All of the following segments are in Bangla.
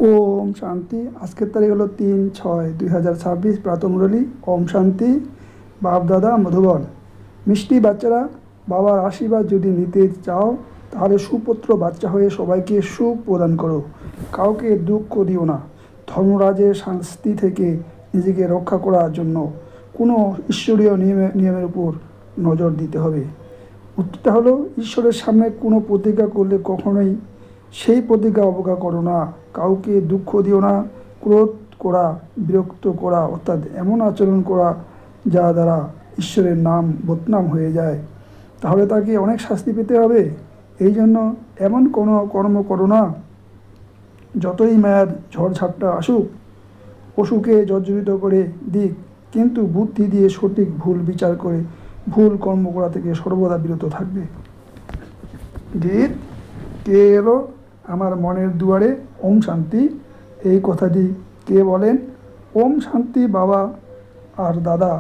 ওম শান্তি। আজকের তারিখ হলো 3/6/2026 প্রাতঃমুরলী। ওম শান্তি। বাপ দাদা মধুবন। মিষ্টি বাচ্চারা, বাবার আশীর্বাদ যদি নিতে চাও তাহলে সুপুত্র বাচ্চা হয়ে সবাইকে সুখ প্রদান করো, কাউকে দুঃখ দিও না। ধর্মরাজের শাস্তি থেকে নিজেকে রক্ষা করার জন্য কোনো ঈশ্বরীয় নিয়মের উপর নজর দিতে হবে। উত্তরটা হলো, ঈশ্বরের সামনে কোনো প্রতিজ্ঞা করলে কখনোই সেই প্রতিজ্ঞা অবজ্ঞা করো না, কাউকে দুঃখ দিও না। ক্রোধ করা, বিরক্ত করা অর্থাৎ এমন আচরণ করা যা দ্বারা ঈশ্বরের নাম বদনাম হয়ে যায়, তাহলে তাকে অনেক শাস্তি পেতে হবে। এই জন্য এমন কোনো কর্ম করো না, যতই মায়ার ঝড়ঝাপটা আসুক, পশুকে জর্জরিত করে দিক, কিন্তু বুদ্ধি দিয়ে সঠিক ভুল বিচার করে ভুল কর্ম করা থেকে সর্বদা বিরত থাকবে। গীত। কে এলো আমার মনের দুয়ারে? ওম শান্তি। এই কথাটি কে বলেন? ওম শান্তি বাবা আর দাদা।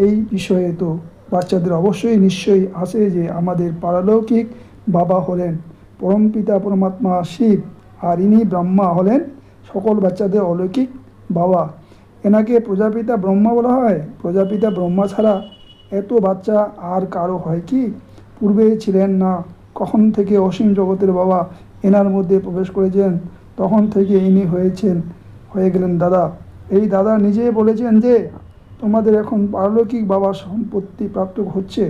এই বিষয়ে তো বাচ্চাদের অবশ্যই নিশ্চয়ই আছে যে আমাদের পারলৌকিক বাবা হলেন পরমপিতা পরমাত্মা শিব, আর ইনি ব্রহ্মা হলেন সকল বাচ্চাদের অলৌকিক বাবা। এনাকে প্রজাপিতা ব্রহ্মা বলা হয়। প্রজাপিতা ব্রহ্মা ছাড়া এত বাচ্চা আর কারো হয় কি? পূর্বে ছিলেন না। কখন থেকে অসীম জগতের বাবা এনার মধ্যে প্রবেশ করেছেন, তখন থেকে ইনি হয়ে গেলেন দাদা। এই দাদা নিজে বলেছেন যে তোমাদের এখন পারলৌকিক বাবার সম্পত্তি প্রাপ্ত হচ্ছে।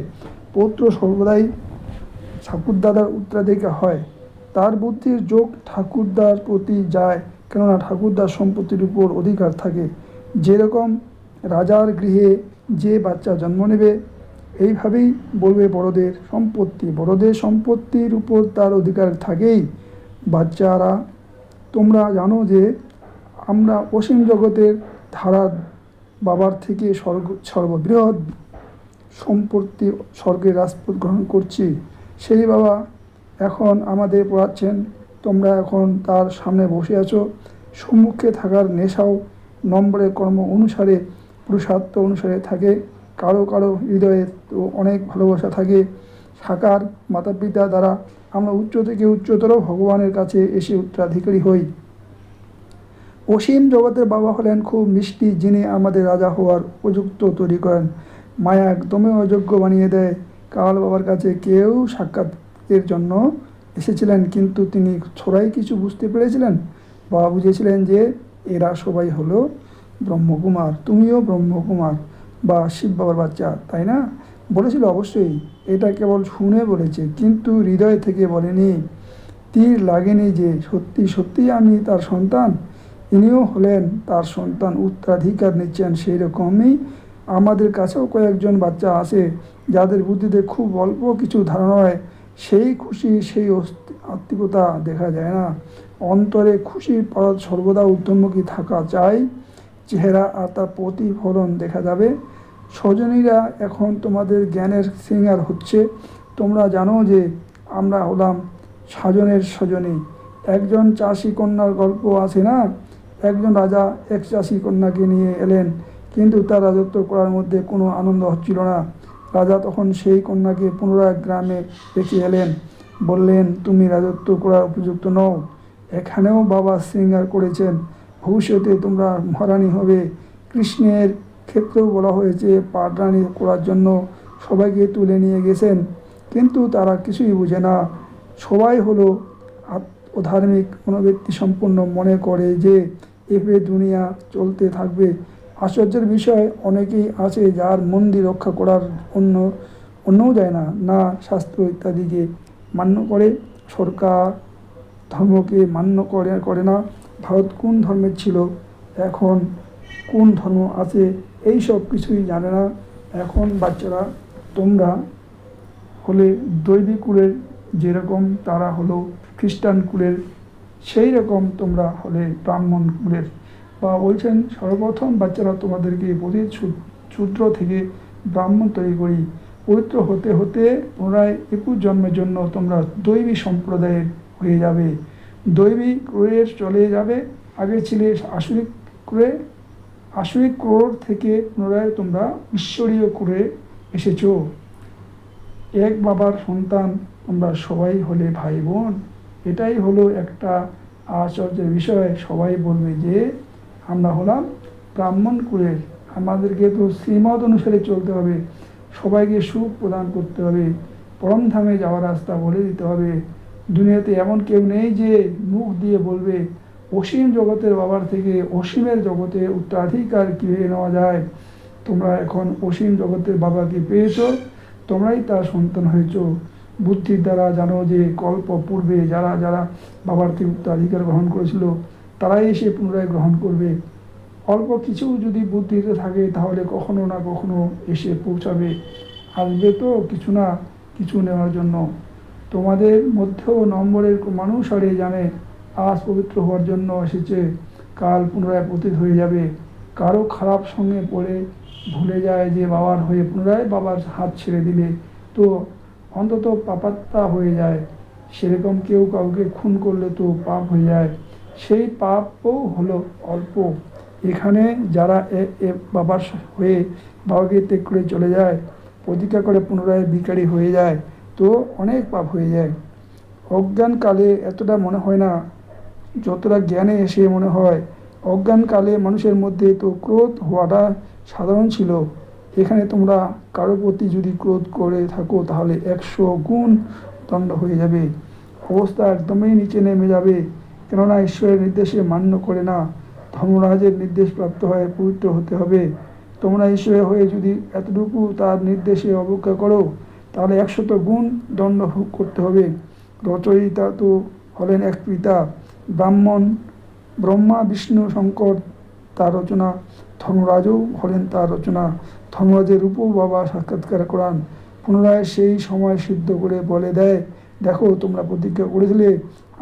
পৌত্র সর্বদাই ঠাকুরদাদার উত্তরাধিকার হয়। তার বুদ্ধির যোগ ঠাকুরদার প্রতি যায়, কেননা ঠাকুরদার সম্পত্তির উপর অধিকার থাকে। যেরকম রাজার গৃহে যে বাচ্চা জন্ম নেবে, এইভাবেই বলবে বড়দের সম্পত্তির উপর তার অধিকার থাকেই। বাচ্চারা, তোমরা জানো যে আমরা অসীম জগতের ধারা বাবার থেকে সর্ববৃহৎ সম্পত্তি স্বর্গের রাজপথ গ্রহণ করছি। সেই বাবা এখন আমাদের পড়াচ্ছেন। তোমরা এখন তার সামনে বসে আছো। সম্মুখে থাকার নেশাও নম্বরের কর্ম অনুসারে, পুরুষার্থ অনুসারে থাকে। কারো কারো হৃদয়ে তো অনেক ভালোবাসা থাকে। সাকার মাতা পিতা দ্বারা আমরা উচ্চ থেকে উচ্চতর ভগবানের কাছে এসে উত্তরাধিকারী হই। অসীম জগতের বাবা হলেন খুব মিষ্টি, যিনি আমাদের রাজা হওয়ার উপযুক্ত তৈরি করেন। মায়া একদমই অযোগ্য বানিয়ে দেয়। কাল বাবার কাছে কেউ সাক্ষাতের জন্য এসেছিলেন, কিন্তু তিনি ছোড়াই কিছু বুঝতে পেরেছিলেন। বাবা বুঝেছিলেন যে এরা সবাই হলো ব্রহ্মকুমার, তুমিও ব্রহ্মকুমার বা শিব বাবার বাচ্চা, তাই না? বলেছিল অবশ্যই। এটা কেবল শুনে বলেছে, কিন্তু হৃদয় থেকে বলেনি। তীর লাগেনি যে সত্যি সত্যিই আমি তার সন্তান। ইনিও হলেন তার সন্তান, উত্তরাধিকার নিচ্ছেন। সেই রকমই আমাদের কাছেও কয়েকজন বাচ্চা আছে যাদের বুদ্ধিতে খুব অল্প কিছু ধারণা হয়। সেই খুশি, সেই আত্মিকতা দেখা যায় না। অন্তরে খুশির পারদ সর্বদা ঊর্ধ্বমুখী থাকা চাই। চেহারা আর তার প্রতিফলন দেখা যাবে। স্বজনীরা এখন তোমাদের জ্ঞানের সিঙ্গার হচ্ছে। তোমরা জানো যে আমরা হলাম স্বজনের স্বজনী। একজন চাষি কন্যার গল্প আছে না? একজন রাজা এক চাষি কন্যাকে নিয়ে এলেন, কিন্তু তার রাজত্ব করার মধ্যে কোনো আনন্দ হচ্ছিল না। রাজা তখন সেই কন্যাকে পুনরায় গ্রামে রেখে এলেন। বললেন, তুমি রাজত্ব করার উপযুক্ত নও। এখানেও বাবা শৃঙ্গার করেছেন, ভবিষ্যতে তোমরা মহারানী হবে। কৃষ্ণের ক্ষেত্রেও বলা হয়েছে পাঠরানী করার জন্য সবাইকে তুলে নিয়ে গেছেন, কিন্তু তারা কিছুই বুঝে না। সবাই হলো অধার্মিক মনোবৃত্তি সম্পন্ন, মনে করে যে এভাবে দুনিয়া চলতে থাকবে। আশ্চর্যের বিষয়, অনেকেই আছে যার মন্দির রক্ষা করার অন্যও যায় না, না শাস্ত্র ইত্যাদিকে মান্য করে। সরকার ধর্মকে মান্য করে না। ভারত কোন ধর্মের ছিল, এখন কোন ধর্ম আছে, এই সব কিছুই জানে না। এখন বাচ্চারা, তোমরা হলে দৈবিক কুলের, যেরকম তারা হলো খ্রিস্টান কুলের, সেই রকম তোমরা হলে ব্রাহ্মণ কুলের। বা বলছেন, সর্বপ্রথম বাচ্চারা তোমাদেরকে বধির শূদ্র থেকে ব্রাহ্মণ তৈরি করি। পবিত্র হতে হতে পুনরায় 21 জন্মের জন্য তোমরা দৈবী সম্প্রদায়ের হয়ে যাবে। দৈবী ক্রোড়ের চলে যাবে। আগে ছিলে আসরিক ক্রোড়ে, আসরিক ক্রোড় থেকে পুনরায় তোমরা ঈশ্বরীয় ক্রোড়ে এসেছো। এক বাবার সন্তান, তোমরা সবাই হলে ভাই বোন। এটাই হলো একটা আশ্চর্যের বিষয়, সবাই বলবে যে আমরা হলাম ব্রাহ্মণ কুলের, আমাদেরকে তো শ্রীমত অনুসারে চলতে হবে, সবাইকে সুখ প্রদান করতে হবে, পরমধামে যাওয়ার রাস্তা বলে দিতে হবে। দুনিয়াতে এমন কেউ নেই যে মুখ দিয়ে বলবে অসীম জগতের বাবার থেকে অসীমের জগতে উত্তরাধিকার কীভাবে নেওয়া যায়। তোমরা এখন অসীম জগতের বাবাকে পেয়েছ, তোমরাই তার সন্তান হয়েছ। বুদ্ধির দ্বারা জানো যে কল্প পূর্বে যারা যারা বাবার থেকে উত্তরাধিকার গ্রহণ করেছিল তারাই এসে পুনরায় গ্রহণ করবে। অল্প কিছু যদি বুদ্ধিতে থাকে তাহলে কখনো না কখনো এসে পৌঁছাবে, আসবে তো কিছু না কিছু নেওয়ার জন্য। তোমাদের মধ্যেও নম্বরের মানুষ আরে জানে আজ পবিত্র হওয়ার জন্য এসেছে, কাল পুনরায় পতিত হয়ে যাবে। কারো খারাপ সঙ্গে পড়ে ভুলে যায় যে বাবার হয়ে পুনরায় বাবার হাত ছেড়ে দিলে তো অন্তত পাপাত্মা হয়ে যায়। সেরকম কেউ কাউকে খুন করলে তো পাপ হয়ে যায়, সেই পাপও হলো অল্প। এখানে যারা বাবার হয়ে বাবাকে ত্যাগ করে চলে যায়, প্রতিজ্ঞা করে পুনরায় ভিখারি হয়ে যায়, তো অনেক পাপ হয়ে যায়। অজ্ঞানকালে এতটা মনে হয় না, যতটা জ্ঞানে এসে মনে হয়। অজ্ঞানকালে মানুষের মধ্যে তো ক্রোধ হওয়াটা সাধারণ ছিল। এখানে তোমরা কারো প্রতি যদি ক্রোধ করে থাকো তাহলে 100 গুণ দণ্ড হয়ে যাবে, অবস্থা একদমই নিচে নেমে যাবে। কেননা ঈশ্বরের নির্দেশে মান্য করে না, ধর্মরাজের নির্দেশ প্রাপ্ত হয়ে পবিত্র হতে হবে। তোমরা ঈশ্বরের হয়ে যদি এতটুকু তার নির্দেশে অবজ্ঞা করো তাহলে 100 গুণ দণ্ড ভোগ করতে হবে। রচয়িতা তো হলেন এক পিতা, ব্রাহ্মণ, ব্রহ্মা বিষ্ণু শঙ্কর তার রচনা, ধর্মরাজও হলেন তার রচনা। ধর্মরাজের রূপও বাবা সাক্ষাৎকার করান, পুনরায় সেই সময় সিদ্ধ করে বলে দেয়, দেখো তোমরা প্রতিজ্ঞা করেছিলে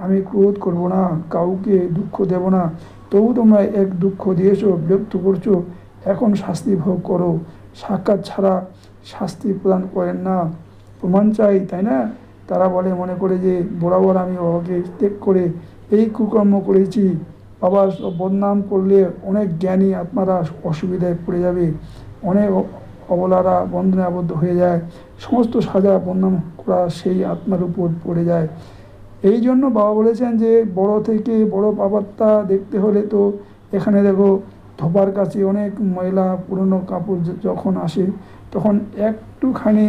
আমি ক্রোধ করব না, কাউকে দুঃখ দেব না, তবু তোমরা এক দুঃখ দিয়েছো, বিরক্ত করছো, এখন শাস্তি ভোগ করো। সাক্ষাৎ ছাড়া শাস্তি প্রদান করেন না, প্রমাণ চাই, তাই না? তারা বলে মনে করে যে বরাবর আমি বাবাকে ত্যাগ করে এই কুকর্ম করেছি, বাবার বদনাম করলে অনেক জ্ঞানী আত্মারা অসুবিধায় পড়ে যাবে, অনেক অবলারা বন্ধনে আবদ্ধ হয়ে যায়, সমস্ত সাজা বদনাম করা সেই আত্মার উপর পড়ে যায়। এই জন্য বাবা বলেছেন যে বড় থেকে বড় পাপাত্তা দেখতে হলে তো এখানে দেখো ধোপার কাছে অনেক ময়লা পুরনো কাপড় যখন আসে তখন একটুখানি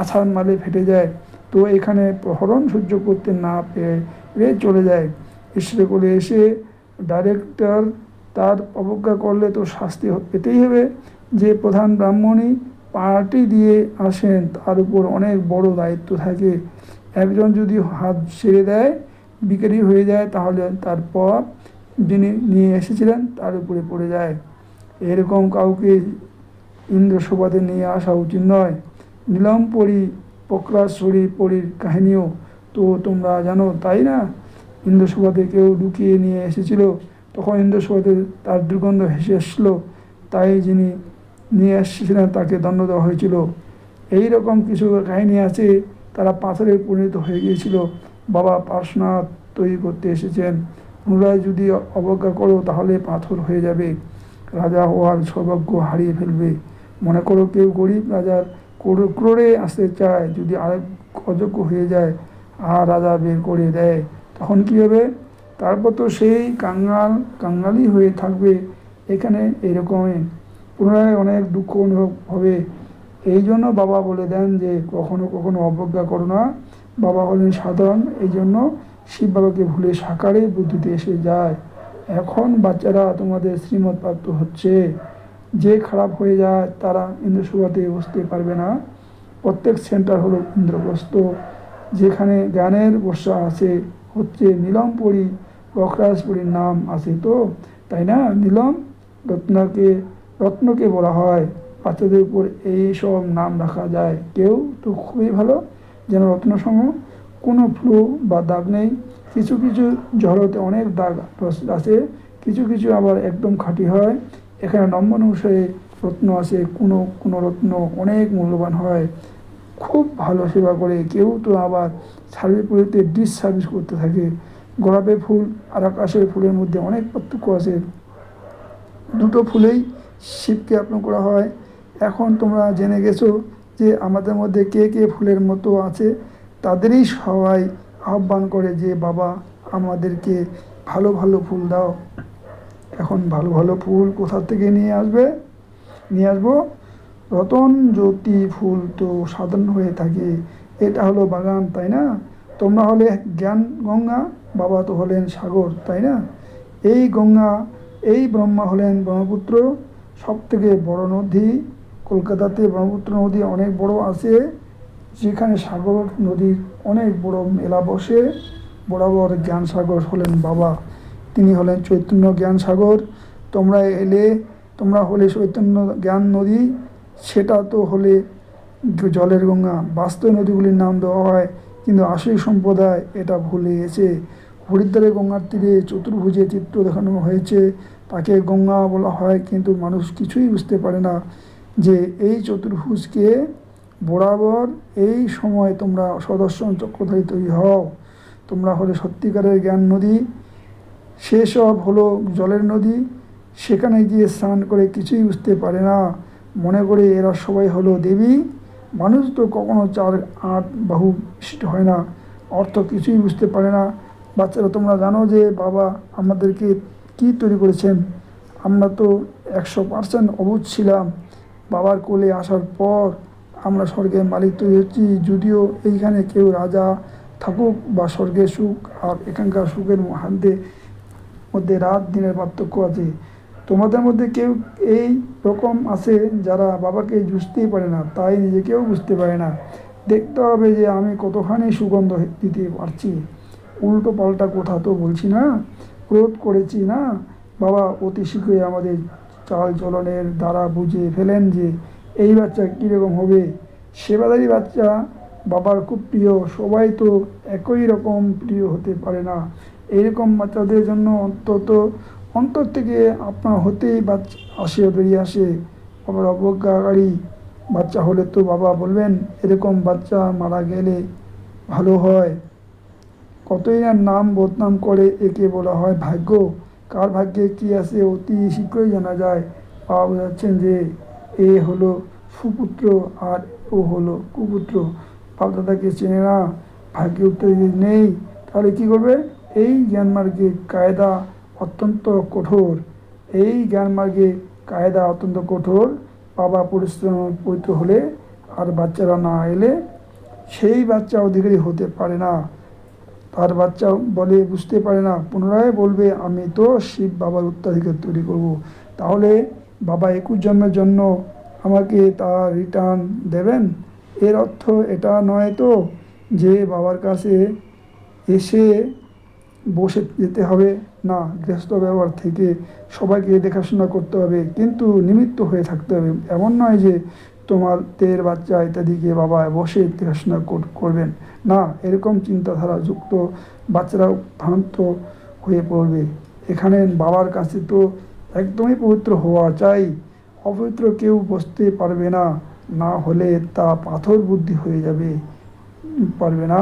আছাড় মারলে ফেটে যায়, তো এখানে প্রহরণ সহ্য করতে না পেরে চলে যায়। ঈশ্বরের কোলে এসে ডাইরেক্টর তার অবজ্ঞা করলে তো শাস্তি পেতেই হবে। যে প্রধান ব্রাহ্মণই পার্টি দিয়ে আসেন তার উপর অনেক বড় দায়িত্ব থাকে। একজন যদি হাত ছেড়ে দেয়, বিক্রি হয়ে যায়, তাহলে তারপর যিনি নিয়ে এসেছিলেন তার উপরে পড়ে যায়। এরকম কাউকে ইন্দ্রসভাতে নিয়ে আসা উচিত নয়। নীলমপরি পক্রাশ্বরী পরীর কাহিনীও তো তোমরা জানো, তাই না? ইন্দ্রসভাতে কেউ লুকিয়ে নিয়ে এসেছিল, তখন ইন্দ্রসভাতে তার দুর্গন্ধ ভেসে এসেছিল, তাই যিনি নিয়ে এসেছিলেন তাকে দণ্ড দেওয়া হয়েছিল। এই রকম কিছু কাহিনী আছে, তারা পাথরে পরিণত হয়ে গিয়েছিল। বাবা পার্শ্বনাথ তৈরি করতে এসেছেন, পুনরায় যদি অবজ্ঞা করো তাহলে পাথর হয়ে যাবে, রাজা হওয়ার সৌভাগ্য হারিয়ে ফেলবে। মনে করো কেউ গরিব রাজার ক্রোড়ে আসতে চায়, যদি আরেক অযোগ্য হয়ে যায় আর রাজা বের করে দেয় তখন কী হবে? তারপর তো সেই কাঙ্গালি হয়ে থাকবে। এখানে এইরকমই পুনরায় অনেক দুঃখ অনুভব হবে। এই জন্য বাবা বলে দেন যে কখনো কখনো অবজ্ঞা করো না, বাবা হলেন সাধারণ, এই জন্য শিব বাবাকে ভুলে সাকারে বুদ্ধিতে এসে যায়। এখন বাচ্চারা তোমাদের শ্রীমত প্রাপ্ত হচ্ছে, যে খারাপ হয়ে যায় তারা ইন্দ্রসভাতে বসতে পারবে না। প্রত্যেক সেন্টার হলো ইন্দ্রপ্রস্থ, যেখানে জ্ঞানের বর্ষা আছে, হচ্ছে নীলমপরি বখরাজপুরীর নাম আছে তো, তাই না? নীলম রত্নকে বলা হয়, বাচ্চাদের উপর এই সব নাম রাখা যায়। কেউ তো খুবই ভালো, যেন রত্নসম, কোনো ফ্লু বা দাগ নেই। কিছু কিছু জড়তে অনেক দাগ আছে, কিছু কিছু আবার একদম খাঁটি হয়। এখানে নম্বর অনুসারে রত্ন আছে, কোনো কোনো রত্ন অনেক মূল্যবান হয়, খুব ভালো সেবা করে। কেউ তো আবার সার্ভিস পুরীতে ডিশ সার্ভিস করতে থাকে। গোলাপের ফুল আর আকাশের ফুলের মধ্যে অনেক পার্থক্য আছে, দুটো ফুলেই শিবকে অর্পণ করা হয়। এখন তোমরা জেনে গেছো যে আমাদের মধ্যে কে কে ফুলের মতো আছে, তাদেরই সবাই আহ্বান করে যে বাবা আমাদেরকে ভালো ভালো ফুল দাও। এখন ভালো ভালো ফুল কোথা থেকে নিয়ে আসবো? রতন জ্যোতি ফুল তো সাধারণ হয়ে থাকে, এটা হলো বাগান, তাই না? তোমরা হলে জ্ঞান গঙ্গা, বাবা তো হলেন সাগর, তাই না? এই গঙ্গা, এই ব্রহ্মা হলেন ব্রহ্মপুত্র, সব থেকে বড় নদী। কলকাতাতে ব্রহ্মপুত্র নদী অনেক বড় আছে, যেখানে সাগর নদীর অনেক বড় মেলা বসে। বরাবর জ্ঞান সাগর হলেন বাবা, তিনি হলেন চৈতন্য জ্ঞান সাগর। তোমরা হলে চৈতন্য জ্ঞান নদী, সেটা তো হলে জলের গঙ্গা। বাস্তব নদীগুলির নাম দেওয়া হয়, কিন্তু আসল সম্প্রদায় এটা ভুলে গেছে। হরিদ্বারে গঙ্গার তীরে চতুর্ভুজে চিত্র দেখানো হয়েছে, তাকে গঙ্গা বলা হয়, কিন্তু মানুষ কিছুই বুঝতে পারে না যে এই চতুর্ভুজকে বরাবর এই সময় তোমরা সদর্শন চক্রধারী তৈরি হও। তোমরা হলে সত্যিকারের জ্ঞান নদী, সেসব হলো জলের নদী, সেখানে গিয়ে স্নান করে কিছুই বুঝতে পারে না, মনে করে এরা সবাই হলো দেবী। মানুষ তো কখনো 4-8 বাহু বিশিষ্ট হয় না, অর্থ কিছুই বুঝতে পারে না। বাচ্চারা, তোমরা জানো যে বাবা আমাদেরকে কি তৈরি করেছেন? আমরা তো 100% অবুঝ ছিলাম। বাবার কোলে আসার পর আমরা স্বর্গের মালিক তৈরি হচ্ছি। যদিও এইখানে কেউ রাজা থাকুক বা স্বর্গের সুখ আর এখানকার সুখের মধ্যে রাত দিনের পার্থক্য আছে। তোমাদের মধ্যে কেউ এই রকম আছে যারা বাবাকে বুঝতেই পারে না, তাই নিজেকেও বুঝতে পারে না। দেখতে হবে যে আমি কতখানি সুগন্ধ দিতে পারছি। উল্টো পাল্টা কথা তো বলছি না, ক্রোধ করেছি না। বাবা অতি শীঘ্রই আমাদের চাল চলনের দ্বারা বুঝে ফেলেন যে এই বাচ্চা কীরকম হবে। সেবাদারি বাচ্চা বাবার খুব প্রিয়, সবাই তো একই রকম প্রিয় হতে পারে না। এইরকম বাচ্চাদের জন্য অন্তর থেকে আপনার হতেই বাচ্চা বেরিয়ে আসে। বাবার অবজ্ঞাকারী বাচ্চা হলে তো বাবা বলবেন এরকম বাচ্চা মারা গেলে ভালো হয়। কতই না নাম বদনাম করে, একে বলা হয় ভাগ্য। কার ভাগ্যে কী আছে অতি শীঘ্রই জানা যায়। বাবা বোঝাচ্ছেন যে এ হলো সুপুত্র আর ও হলো কুপুত্র। বাপ দাদাকে চেনে না, ভাগ্যে উত্তর নেই, তাহলে কী করবে? এই জ্ঞানমার্গে কায়দা অত্যন্ত কঠোর। এই জ্ঞানমার্গে কায়দা অত্যন্ত কঠোর। বাবা পরিশ্রম পবিত্র হলে আর বাচ্চারা না এলে সেই বাচ্চা অধিকারী হতে পারে না। তার বাচ্চা বলে বুঝতে পারে না, পুনরায় বলবে আমি তো শিব বাবার উত্তরাধিকার তৈরি করব। তাহলে বাবা 21 জন্মের জন্য আমাকে তার রিটার্ন দেবেন? এর অর্থ এটা নয় তো যে বাবার কাছে এসে বসে যেতে হবে না। গৃহস্থ ব্যবহার থেকে সবাইকে দেখাশোনা করতে হবে, কিন্তু নিমিত্ত হয়ে থাকতে হবে। এমন নয় যে তোমাদের বাচ্চা ইত্যাদিকে বাবা বসে দেখাশোনা করবেন না। এরকম চিন্তাধারা যুক্ত বাচ্চারা ভ্রান্ত হয়ে পড়বে। এখানে বাবার কাছে তো একদমই পবিত্র হওয়া চাই। অপবিত্র কেউ বসতে পারবে না, না হলে তা পাথর বুদ্ধি হয়ে যাবে। পারবে না,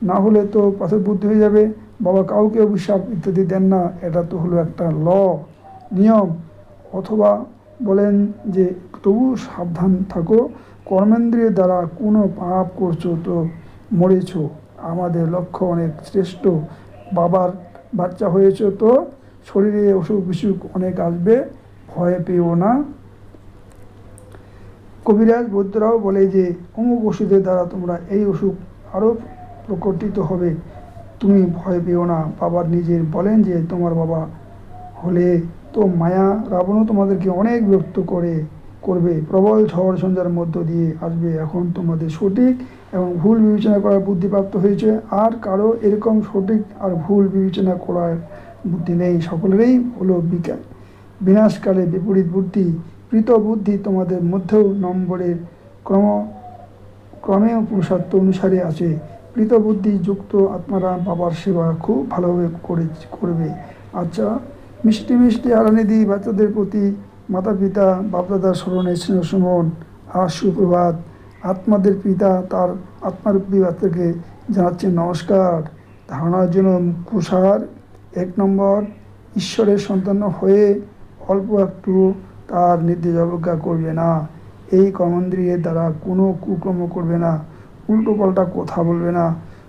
না হলে তো পাথর বুদ্ধি হয়ে যাবে। বাবা কাউকে অভিশাপ ইত্যাদি দেন না, এটা তো হলো একটা নিয়ম। অথবা বলেন যে তবু সাবধান থাকো, কর্মেন্দ্রিয়ের দ্বারা কোনো পাপ করছো তো মরেছো। আমাদের লক্ষ্য অনেক শ্রেষ্ঠ। বাবার বাচ্চা হয়েছো তো শরীরে অসুখ বিসুখ অনেক আসবে, ভয় পেও না। কবিরাজ বৈদ্যরাও বলে যে অমুক ওষুধের দ্বারা তোমরা এই অসুখ আরও প্রকটিত হবে, তুমি ভয় পেও না। বাবার নিজের বলেন যে তোমার বাবা হলে তো মায়া রাবণও তোমাদেরকে অনেক বিরক্ত করবে, প্রবল ঝড় ঝঞ্ঝার মধ্য দিয়ে আসবে। এখন তোমাদের সঠিক এবং ভুল বিবেচনা করার বুদ্ধিপ্রাপ্ত হয়েছে, আর কারো এরকম সঠিক আর ভুল বিবেচনা করার বুদ্ধি নেই। সকলেরই হলো বিনাশকালে বিপরীত বুদ্ধি। প্রীত বুদ্ধি তোমাদের মধ্যেও নম্বরের ক্রমে পুরুষার্থ অনুসারে আছে। প্রীত বুদ্ধি যুক্ত আত্মারা বাবার সেবা খুব ভালোভাবে করবে। আচ্ছা, মিষ্টি মিষ্টি আরানিধি বাচ্চাদের প্রতি মাতা পিতা বাপদাদার স্মরণে স্নেহসুমন আর সুপ্রভাত। আত্মাদের পিতা তার আত্মারূপী বাচ্চাকে জানাচ্ছেন নমস্কার। ধারণার জন্য প্রসার 1 নম্বর, ঈশ্বরের সন্তান হয়ে অল্প একটু তার নির্দেশ অবজ্ঞা করবে না। এই কর্মেন্দ্রিয়ের দ্বারা কোনো কুকর্ম করবে না, উল্টো পাল্টা কথা বলবে না।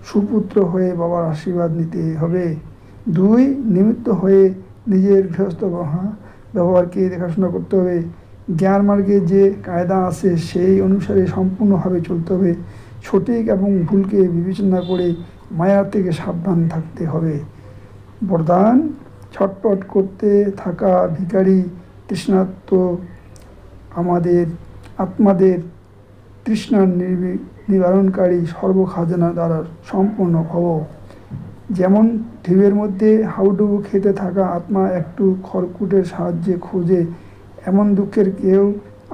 সুপুত্র হয়ে বাবার আশীর্বাদ নিতে হবে। 2 নিমিত্ত হয়ে নিজের গৃহস্থ ব্যবহারকে দেখাশোনা করতে হবে। জ্ঞান মার্গে যে কায়দা আছে সেই অনুসারে সম্পূর্ণভাবে চলতে হবে। সঠিক এবং ভুলকে বিবেচনা করে মায়ার থেকে সাবধান থাকতে হবে। বরদান: ছটপট করতে থাকা ভিখারি তৃষ্ণার্ত আমাদের আত্মাদের তৃষ্ণার নিবারণকারী সর্বখাজনা দ্বারা সম্পূর্ণ ভব। যেমন ঢিবের মধ্যে হাবুডুবু খেতে থাকা আত্মা একটু খড়কুটের সাহায্যে খোঁজে, এমন দুঃখের কেউ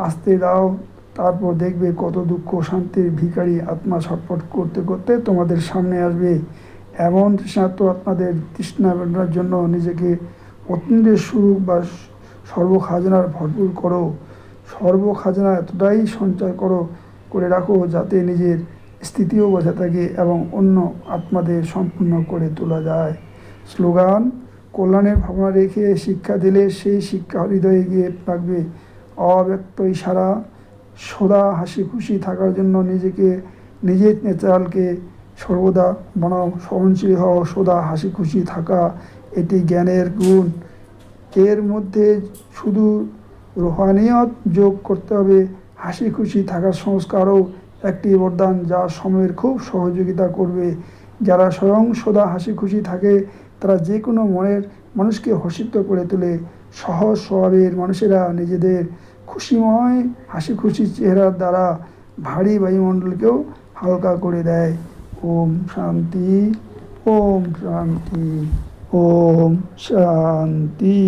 আসতে দাও, তারপর দেখবে কত দুঃখ শান্তির ভিখারি আত্মা ছটফট করতে করতে তোমাদের সামনে আসবে। এমন তৃষ্ণার্ত আত্মাদের তৃষ্ণা মেটানোর জন্য নিজেকে অতীন্দ্রিয় সুখ বা সর্বখাজনার ভরপুর করো। সর্বখাজনা এতটাই সঞ্চয় করে রাখো যাতে নিজের স্থিতিও বজায় থাকে এবং অন্য আত্মাদের সম্পূর্ণ করে তোলা যায়। স্লোগান: কল্যাণের ভাবনা রেখে শিক্ষা দিলে সেই শিক্ষা হৃদয়ে গিয়ে থাকবে। অব্যক্ত ইশারা: সদা হাসি খুশি থাকার জন্য নিজের নেচারকে সর্বদা বানাও। সহনশীল হও, সদা হাসি খুশি থাকা এটি জ্ঞানের গুণ। এর মধ্যে শুধু রুহানিয়ত যোগ করতে হবে। হাসি খুশি থাকার সংস্কারও একটি বরদান যা সময়ের খুব সহযোগিতা করবে। যারা স্বয়ং সদা হাসি খুশি থাকে তারা যে কোনো মনের মানুষকে হর্ষিত করে তোলে। সহজ স্বভাবের মানুষেরা নিজেদের খুশিময় হাসি খুশি চেহারার দ্বারা ভারী বায়ুমণ্ডলকেও হালকা করে দেয়। ওম শান্তি, ওম শান্তি, ওম শান্তি।